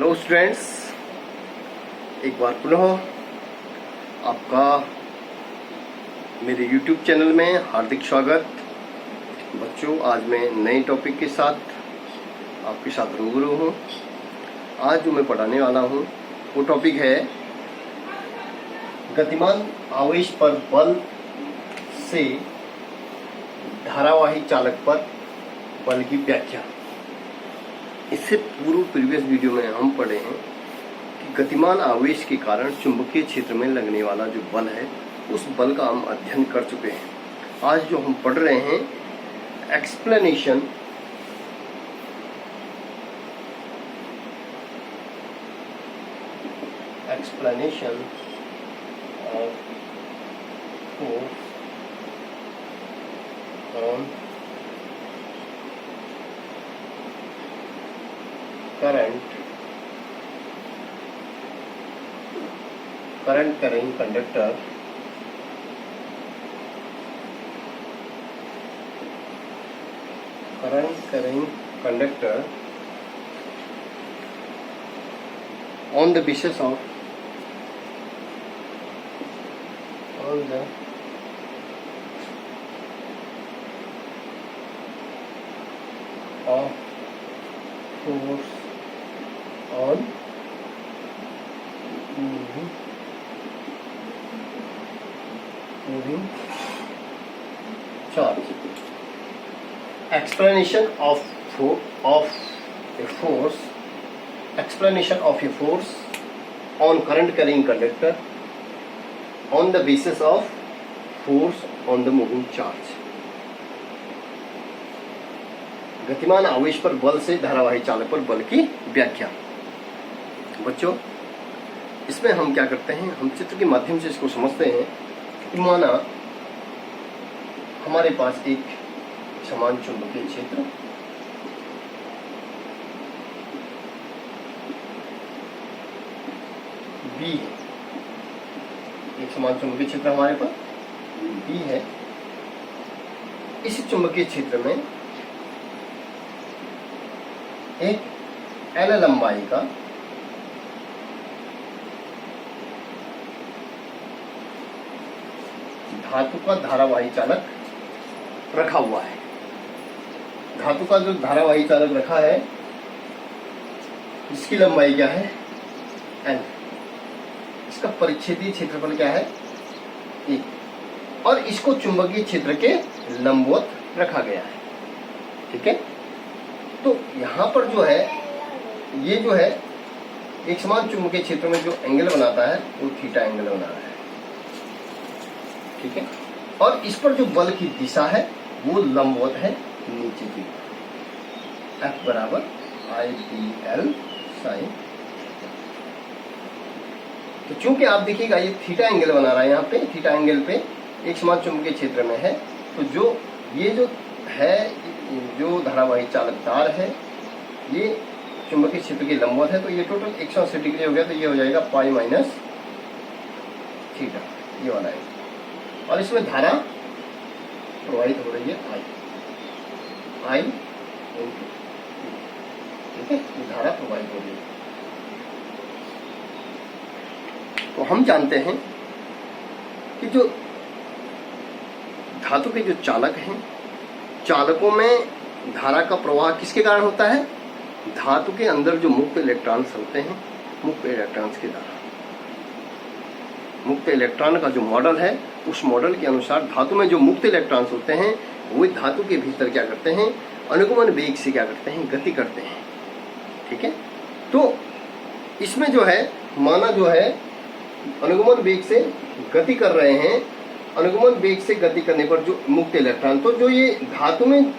Hello students, एक बार पुनः आपका मेरे YouTube चैनल में हार्दिक स्वागत। बच्चों, आज मैं नए टॉपिक के साथ आपके साथ रूबरू हूँ। आज जो मैं पढ़ाने वाला हूँ वो टॉपिक है गतिमान आवेश पर बल से धारावाही चालक पर बल की व्याख्या। इससे पूर्व प्रीवियस वीडियो में हम पढ़े हैं कि गतिमान आवेश के कारण चुंबकीय क्षेत्र में लगने वाला जो बल है उस बल का हम अध्ययन कर चुके हैं। आज जो हम पढ़ रहे हैं explanation of force on current carrying conductor on the basis of force on moving charge. Explanation of a force on current carrying conductor on the basis of force on the moving charge. गतिमान आवेश पर बल से धारावाही चालक पर बल की व्याख्या। बच्चों, इसमें हम क्या करते हैं, हम चित्र के माध्यम से इसको समझते हैं। माना हमारे पास एक समान चुंबकीय क्षेत्र B है। एक समान चुंबकीय क्षेत्र हमारे पास B है। इस चुंबकीय क्षेत्र में एक L लंबाई का धातु का धारावाही चालक रखा हुआ है। धातु का जो धारावाही चालक रखा है इसकी लंबाई क्या है, L। इसका परिच्छेदीय क्षेत्रफल क्या है, A। और इसको चुंबकीय क्षेत्र के लंबवत रखा गया है। ठीक है, तो यहां पर जो है ये जो है एक समान चुंबकीय क्षेत्र में जो एंगल बनाता है वो थीटा एंगल बना रहा है। ठीक है, और इस पर जो बल की दिशा है वो लंबवत है नीचे की। F बराबर IPL साइन। तो चूंकि आप देखिएगा ये थीटा एंगल बना रहा है, यहाँ पे थीटा एंगल पे एक समान चुंबकीय क्षेत्र में है, तो जो ये जो है जो धारावाही चालक तार है ये चुंबकीय क्षेत्र के लंबवत है, तो ये टोटल 180 डिग्री हो गया। तो ये हो जाएगा पाई माइनस थीटा, ये वाला है। और इसमें धारा प्रवाहित हो रही है I इंटू। ठीक है, ये धारा प्रवाहित हो रही है। तो हम जानते हैं कि जो धातु के जो चालक हैं, चालकों में धारा का प्रवाह किसके कारण होता है, धातु के अंदर जो मुक्त इलेक्ट्रॉन्स होते हैं, मुक्त इलेक्ट्रॉन्स के द्वारा। मुक्त इलेक्ट्रॉन का जो मॉडल है उस मॉडल के अनुसार धातु में जो मुक्त इलेक्ट्रॉन्स होते हैं वो धातु के भीतर क्या करते हैं, अनुगमन वेग से क्या करते हैं, गति करते हैं। ठीक है, तो इसमें जो है माना जो है अनुगमन वेग से गति कर रहे हैं। अनुगमन वेग से गति करने पर जो मुक्त इलेक्ट्रॉन, तो जो ये धातु में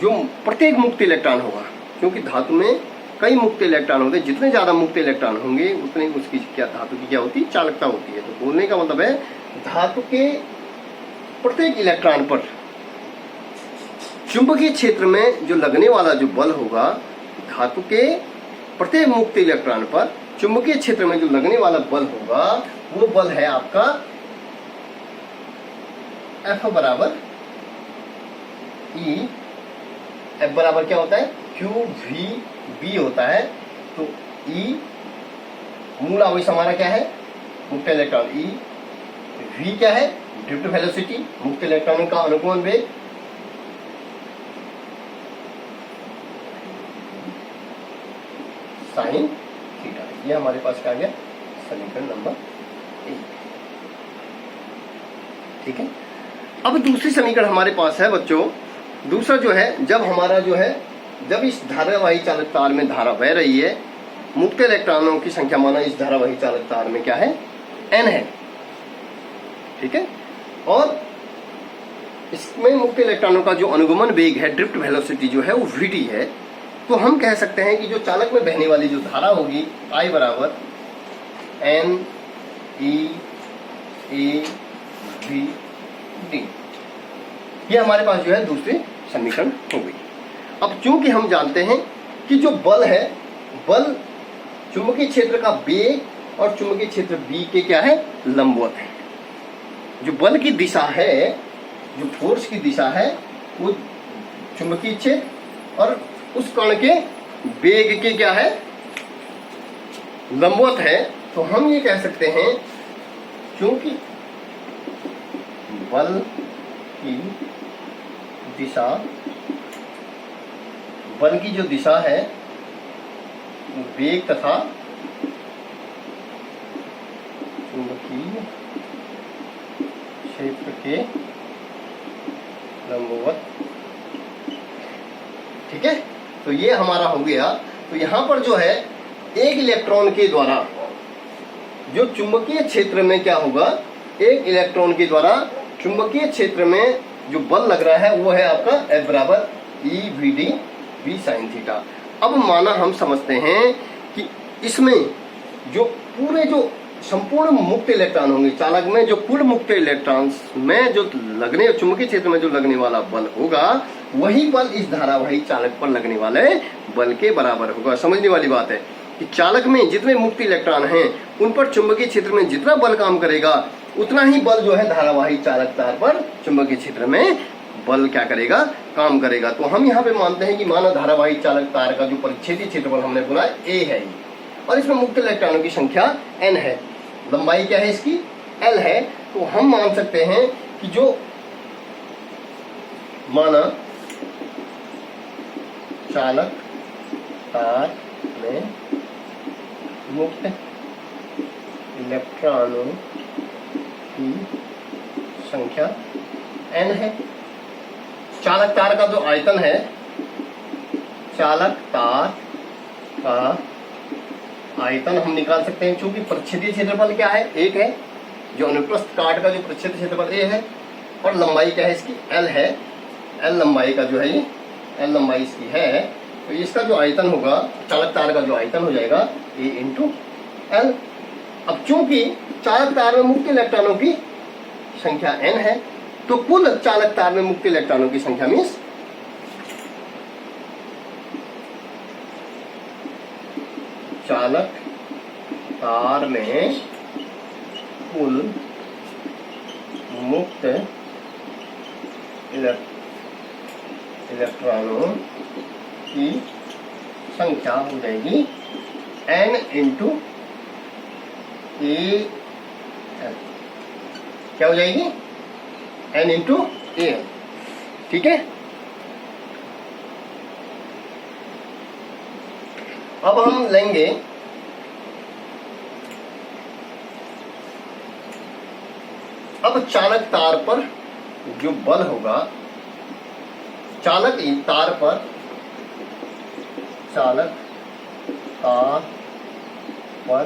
जो प्रत्येक मुक्त इलेक्ट्रॉन होगा, क्योंकि धातु में कई मुक्त इलेक्ट्रॉन होते हैं, जितने ज्यादा मुक्त इलेक्ट्रॉन होंगे उतने उसकी क्या धातु की क्या होती है, चालकता होती है। तो बोलने का मतलब है धातु के प्रत्येक इलेक्ट्रॉन पर चुंबकीय क्षेत्र में जो लगने वाला जो बल होगा, धातु के प्रत्येक मुक्त इलेक्ट्रॉन पर चुंबकीय क्षेत्र में जो लगने वाला बल होगा वो बल है आपका F बराबर E। F बराबर क्या होता है, क्यू वी बी होता है। तो ई मूल आवेश हमारा क्या है, मुक्त इलेक्ट्रॉन, ई वी क्या है, ड्रिफ्ट वेलोसिटी, मुक्त इलेक्ट्रॉनों का अनुगमन वेग, साइन थीटा। ये हमारे पास क्या आ गया, समीकरण नंबर 1। ठीक है। अब दूसरी समीकरण हमारे पास है बच्चों, दूसरा जो है, जब हमारा जो है, जब इस धारावाही चालक तार में धारा बह रही है, मुक्त इलेक्ट्रॉनों की संख्या माना इस धारावाही चालक तार में क्या है, n है। ठीक है। और इसमें मुक्त इलेक्ट्रॉनों का जो अनुगमन वेग है, ड्रिफ्ट वेलोसिटी जो है, वो vt है। तो हम कह सकते हैं कि जो चालक में बहने वाली जो धारा होगी, I बराबर n e a v d, ये हमारे पास जो है दूसरी समीकरण हो गई। अब चूंकि हम जानते हैं कि जो बल है, बल चुंबकीय क्षेत्र का वेग और चुंबकीय क्षेत्र b के क्या है, लंबवत है। जो बल की दिशा है, जो फोर्स की दिशा है, वो चुंबकीय क्षेत्र और उस कण के वेग के क्या है, लंबवत है। तो हम ये कह सकते हैं, क्योंकि बल की दिशा, बल की जो दिशा है, वेग तथा चुंबकीय क्षेत्र के लंबवत। ठीक है। तो ये हमारा हो गया। तो यहां पर जो है, एक इलेक्ट्रॉन के द्वारा जो चुंबकीय क्षेत्र में क्या होगा, एक इलेक्ट्रॉन के द्वारा चुंबकीय क्षेत्र में जो बल लग रहा है, वो है आपका F बराबर E V D V sine theta. अब माना हम समझते हैं कि इसमें जो पूरे जो संपूर्ण मुक्त इलेक्ट्रॉन होंगे, चालक में जो कुल मुक्त इलेक्ट्रॉन्स में जो लगने, चुंबकीय क्षेत्र में जो लगने वाला बल होगा, वही बल इस धारावाही चालक पर लगने वाले बल के बराबर होगा। समझने वाली बात है कि चालक में जितने मुक्त इलेक्ट्रॉन हैं, उन पर चुंबकीय क्षेत्र में जितना बल काम करेगा, उतना ही बल जो है धारावाही चालक तार पर चुंबकीय क्षेत्र में बल क्या करेगा, काम करेगा। तो हम यहाँ पे मानते हैं कि माना धारावाही चालक तार का जो परिच्छेदी क्षेत्रफल हमने बोला a है, और इसमें मुक्त इलेक्ट्रॉनों की संख्या n है, लंबाई क्या है इसकी, l है। तो हम मान सकते हैं कि जो माना चालक तार में मुक्त इलेक्ट्रॉनों की संख्या n है। चालक तार का जो आयतन है, चालक तार का आयतन हम निकाल सकते हैं, क्योंकि परिच्छेदीय क्षेत्रफल क्या है, 1 है। जो अनुप्रस्थ काट का जो परिच्छेदीय क्षेत्रफल a है, और लंबाई क्या है इसकी, l है। l लंबाई का जो है, ये l लंबाई इसकी है। तो इसका जो आयतन होगा, चालक तार का जो आयतन हो जाएगा a इंटू l। अब चूंकि चालक तार में मुक्त इलेक्ट्रॉनों की संख्या n है, तो कुल चालक तार में मुक्त इलेक्ट्रॉनों की संख्या मीन्स चालक तार में कुल मुक्त इलेक्ट्रॉनों की संख्या हो जाएगी n इंटू ए, क्या हो जाएगी, n इंटू ए। ठीक है। अब हम लेंगे अब चालक तार पर जो बल होगा, चालक तार पर, चालक तार पर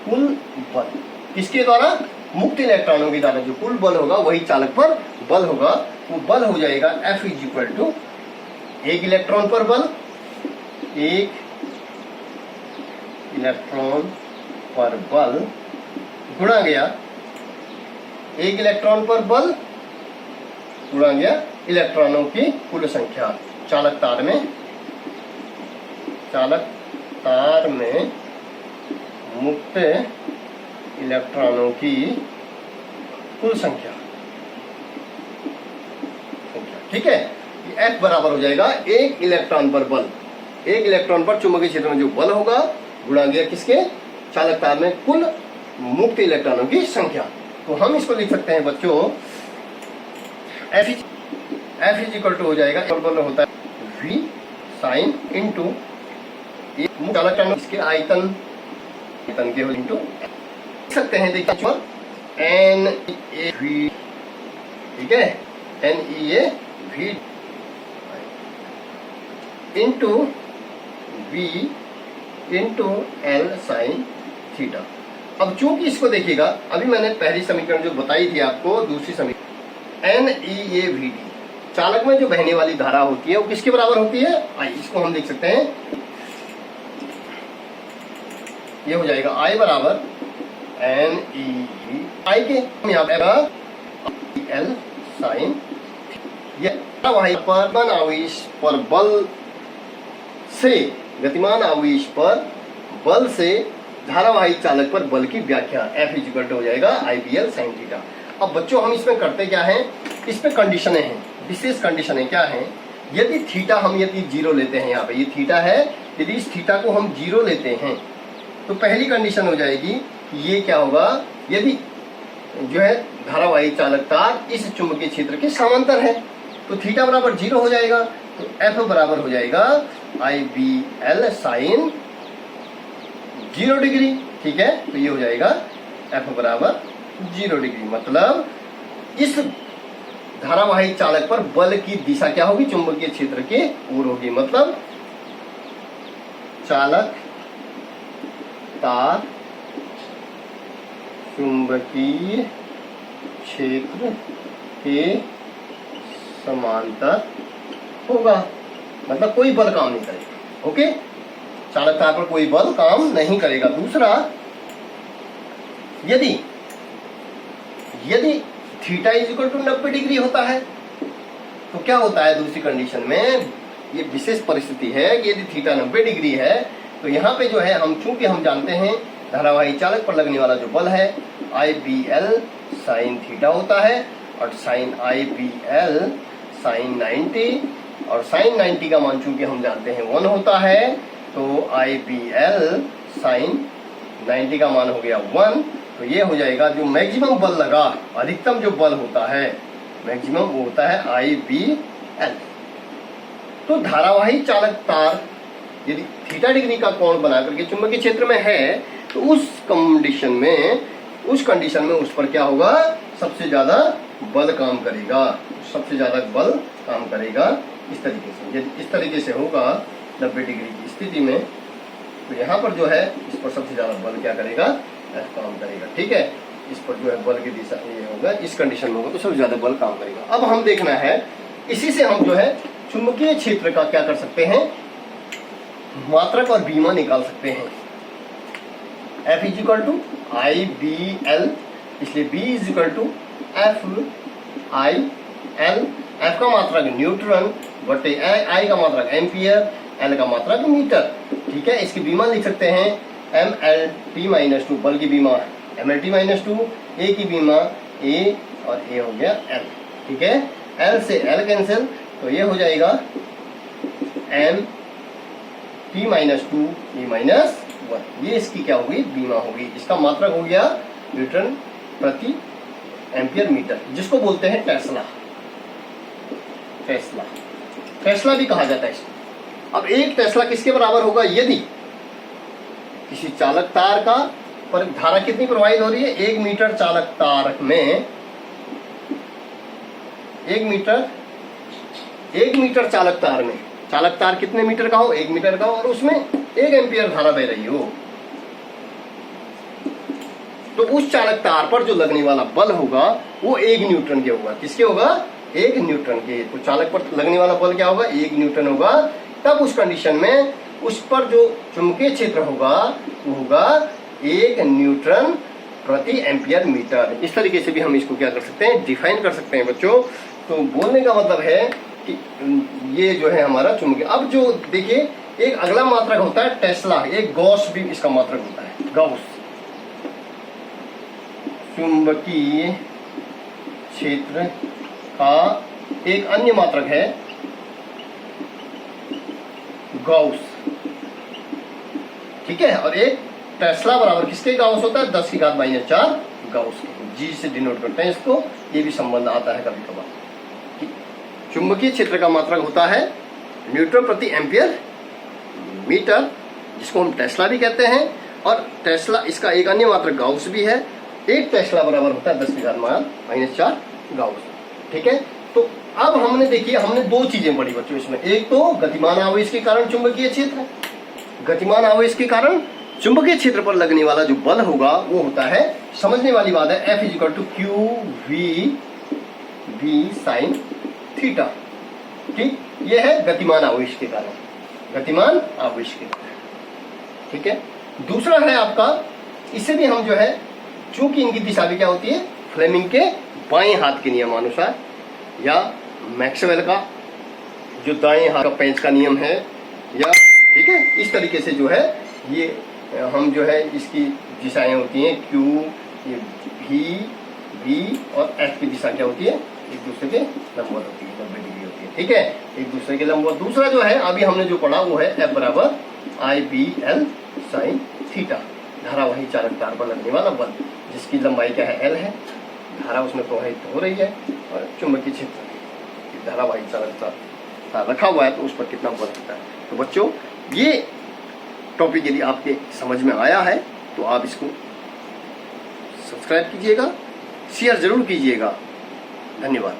कुल बल किसके द्वारा, मुक्त इलेक्ट्रॉनों के द्वारा जो कुल बल होगा, वही चालक पर बल होगा। वो बल हो जाएगा F इज इक्वल टू एक इलेक्ट्रॉन पर बल, एक इलेक्ट्रॉन पर बल गुणा गया एक इलेक्ट्रॉन पर बल गुणा गया इलेक्ट्रॉनों की कुल संख्या। चालक तार में मुक्त इलेक्ट्रॉनों की कुल संख्या। ठीक है। F बराबर हो जाएगा एक इलेक्ट्रॉन पर बल, एक इलेक्ट्रॉन पर चुंबकीय क्षेत्र में जो बल होगा गुणा गया किसके, चालक तार में कुल मुक्त इलेक्ट्रॉनों की संख्या। तो हम इसको लिख सकते हैं बच्चों, F इज इक्वल टू हो जाएगा, बल होता है V साइन इंटू चालक तार इसके आयतन के हो इंटू लिख सकते हैं, देखिए NeAV, ठीक है, NeAV into V into L sign theta. अब चूंकि इसको देखिएगा, अभी मैंने पहली समीकरण जो बताई थी आपको, दूसरी समीकरण NeAVD, चालक में जो बहने वाली धारा होती है वो किसके बराबर होती है, I। इसको हम लिख सकते हैं, ये हो जाएगा I बराबर NeI के, हम यहाँ पे L साइन, वहीं पर आवेश पर बल से, गतिमान आवेश पर बल से धारावाही चालक पर बल की व्याख्या F इज इक्वल टू हो जाएगा IBL साइन थीटा। अब बच्चों हम इसमें करते क्या है, इसमें कंडीशनें हैं, विशेष कंडीशनें क्या हैं। यदि थीटा हम यदि जीरो लेते हैं, यहाँ पे ये थीटा है, यदि इस थीटा को हम जीरो लेते हैं तो पहली कंडीशन हो जाएगी, ये क्या होगा, यदि जो है धारावाही चालक तार इस चुंबकीय क्षेत्र के समांतर है तो थीटा बराबर जीरो हो जाएगा, तो F बराबर हो जाएगा IBL साइन 0 डिग्री, ठीक है। तो ये हो जाएगा F बराबर 0 डिग्री, मतलब इस धारावाही चालक पर बल की दिशा क्या होगी, चुंबकीय क्षेत्र के ओर होगी, मतलब चालक तार चुंबकीय क्षेत्र के समांतर होगा, मतलब कोई बल काम नहीं करेगा। ओके, चालक तार पर कोई बल काम नहीं करेगा। दूसरा, यदि theta is equal to 90 degree होता है तो क्या होता है, दूसरी कंडीशन में ये विशेष परिस्थिति है कि यदि थीटा 90 डिग्री है तो यहाँ पे जो है हम, चूंकि हम जानते हैं धारावाही चालक पर लगने वाला जो बल है IBL साइन थीटा होता है, और साइन IBL साइन 90, और साइन 90 का मान चूंकि हम जानते हैं 1 होता है, तो IBL साइन 90 का मान हो गया 1। तो ये हो जाएगा जो मैक्सिमम बल लगा, अधिकतम जो बल होता है मैक्सिमम, वो होता है IBL। तो धारावाही चालक तार यदि थीटा डिग्री का कोण बना करके चुंबकीय क्षेत्र में है तो उस कंडीशन में उस पर क्या होगा, सबसे ज्यादा बल काम करेगा, सबसे ज्यादा बल काम करेगा इस तरीके से। यदि इस तरीके से होगा 90 डिग्री की स्थिति में, तो यहाँ पर जो है इस पर सबसे ज्यादा बल क्या करेगा, काम करेगा, ठीक है। इस पर जो है बल की दिशा ये होगा, इस कंडीशन में होगा तो सबसे ज्यादा बल काम करेगा। अब हम देखना है, इसी से हम जो है चुंबकीय क्षेत्र का क्या कर सकते हैं, मात्रक और बीमा निकाल सकते हैं। F is equal to IBL, इसलिए B is equal to FIL। F का मात्रक न्यूटन बटे I का मात्रक एम्पियर, L का मात्रक मीटर, ठीक है। इसकी बीमा लिख सकते हैं MLT-2, बल की बीमा MLT-2, A की बीमा A, और A हो गया L, ठीक है। L से L कैंसिल, तो ये हो जाएगा MT-2 A-1, ये इसकी क्या होगी, बीमा होगी। इसका मात्रक हो गया न्यूटन प्रति एम्पियर मीटर, जिसको बोलते हैं टेस्ला भी कहा जाता है इसको। अब एक टेस्ला किसके बराबर होगा, यदि किसी चालक तार का पर धारा कितनी प्रवाहित हो रही है, 1 मीटर चालक तार में 1 मीटर चालक तार में, चालक तार कितने मीटर का हो, 1 मीटर का हो, और उसमें 1 एम्पियर धारा बह रही हो, तो उस चालक तार पर जो लगने वाला बल होगा वो 1 न्यूटन के होगा। किसके होगा, 1 न्यूटन के। तो चालक पर लगने वाला बल क्या होगा, 1 न्यूटन होगा। तब उस कंडीशन में उस पर जो चुंबकीय क्षेत्र होगा वो होगा 1 न्यूटन प्रति एम्पियर मीटर। इस तरीके से भी हम इसको क्या कर सकते हैं, डिफाइन कर सकते हैं बच्चों। तो बोलने का मतलब है कि ये जो है हमारा चुंबकीय। अब जो देखिए एक अगला मात्रक होता है टेस्ला, एक गॉस भी इसका मात्रक होता है, गॉस चुंबकीय क्षेत्र का एक अन्य मात्रक है गॉस। ठीक है। और एक टेस्ला बराबर किसके गाउस होता है, 10 की घात -4 गाउस के, जी से डिनोट करते हैं इसको। ये भी संबंध आता है कभी कभार। चुंबकीय क्षेत्र का मात्रक होता है न्यूटन प्रति एम्पियर मीटर, जिसको हम टेस्ला भी कहते हैं। और टेस्ला, इसका एक अन्य मात्रक गाउस भी है। एक टेस्ला बराबर होता है 10 की घात -4 गाउस, ठीक है। तो अब हमने देखिए, हमने दो चीजें पढ़ी बच्चों इसमें। एक तो गतिमान आवेश के कारण चुंबकीय क्षेत्र, गतिमान आवेश के कारण चुंबकीय क्षेत्र पर लगने वाला जो बल होगा वो होता है, समझने वाली बात है, F = QV sin थीटा। ठीक, ये है गतिमान आवेश के कारण, गतिमान आवेश के कारण, ठीक है। दूसरा है आपका, इससे भी हम जो है, चूंकि इनकी दिशा भी क्या होती है, फ्लेमिंग के बाएं हाथ के नियमानुसार, या मैक्सवेल का जो दाएं हाथ का पेंच का नियम है, या ठीक है, इस तरीके से जो है ये हम जो है इसकी दिशाएं होती हैं Q, ये V और F की दिशा क्या होती है, एक दूसरे के लंबवत होती है, 90 डिग्री होती है, ठीक है, एक दूसरे के लंबवत। दूसरा जो है अभी हमने जो पढ़ा वो है F बराबर IBL sin थीटा, धारावाही चालक तार पर लगने वाला बल, जिसकी लंबाई क्या है, L है, धारा उसमें प्रवाहित हो रही है, और चुंबकीय क्षेत्र धारावाही चालक तार रखा हुआ है, तो उस पर कितना बल होता है। तो बच्चों, ये टॉपिक यदि आपके समझ में आया है तो आप इसको सब्सक्राइब कीजिएगा, शेयर जरूर कीजिएगा। धन्यवाद।